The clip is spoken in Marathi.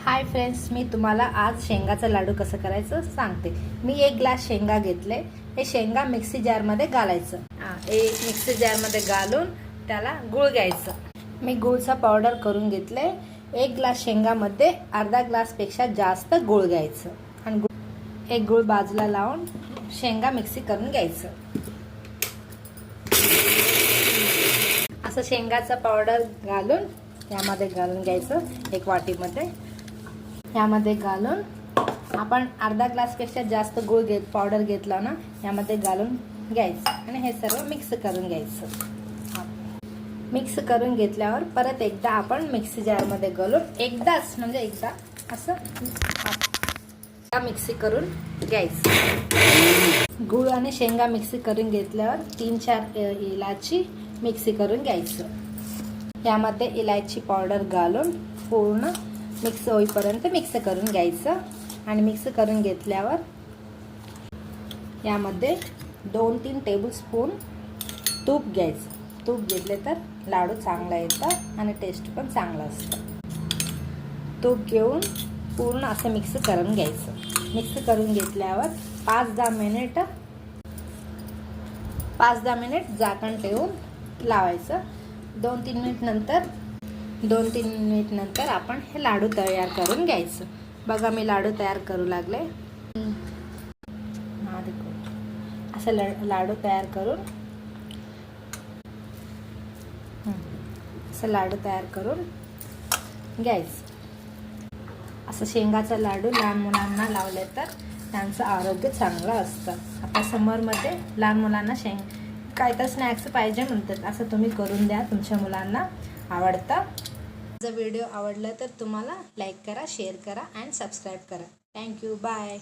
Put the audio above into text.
हाय फ्रेंड्स, मी तुम्हाला आज शेंगाचा लाडू कसं करायचं सांगते। मी 1 ग्लास शेंगा घेतले। हे शेंगा मिक्सी जारमध्ये घालायचं। एक मिक्सी जारमध्ये घालून त्याला गूळ घ्यायचं। मी गूळचा पावडर करून घेतले। 1 ग्लास शेंगामध्ये अर्धा ग्लास पेक्षा जास्त गूळ घ्यायचं आणि एक गूळ बाजूला लावून शेंगा मिक्सी करून घ्यायचं। असं शेंगाचा पावडर घालून यामध्ये घालून घ्यायचं। एक वाटीमध्ये यामध्ये घालून आपण अर्धा ग्लास पेक्षा जास्त गूळ पावडर घेतला ना, यामध्ये घालून घ्यायचं आणि हे सर्व मिक्स करून घ्यायचं। मिक्स करून घेतल्यावर परत एकदा आपण मिक्सी जारमध्ये घालून एकदाच म्हणजे एकदा असं मिक्सी करून घ्यायचं। गूळ आणि शेंगा मिक्सी करून घेतल्यावर 3-4 इलायची मिक्सी करून घ्यायचं। यामध्ये इलायची पावडर घालून पूर्ण मिक्स होईपर्यंत मिक्स करून घ्यायचं आणि मिक्स करून घेतल्यावर यामध्ये 2-3 टेबलस्पून तूप घ्यायचं। तूप घेतले तर लाडू चांगला येतात आणि टेस्ट पण चांगला असतं। तूप घेऊन पूर्ण असं मिक्स करून घ्यायचं। मिक्स करून घेतल्यावर 5-10 मिनिट झाकण ठेवून लावायचं। 2-3 मिनिट नंतर आपण हे लाडू तयार करून घ्यायचं। बघा, मी लाडू तयार करू लागले। असं लाडू तयार करून घ्यायचं। असं शेंगाचा लाडू लहान मुलांना लावले तर त्यांचं आरोग्य चांगलं असतं। आता समरमध्ये लहान मुलांना काय तर स्नॅक्स पाहिजे म्हणतात, असं तुम्ही करून द्या, तुमच्या मुलांना आवडतं। जर व्हिडिओ आवडला तर तुम्हाला लाईक करा, शेअर करा आणि सबस्क्राईब करा। Thank you, bye.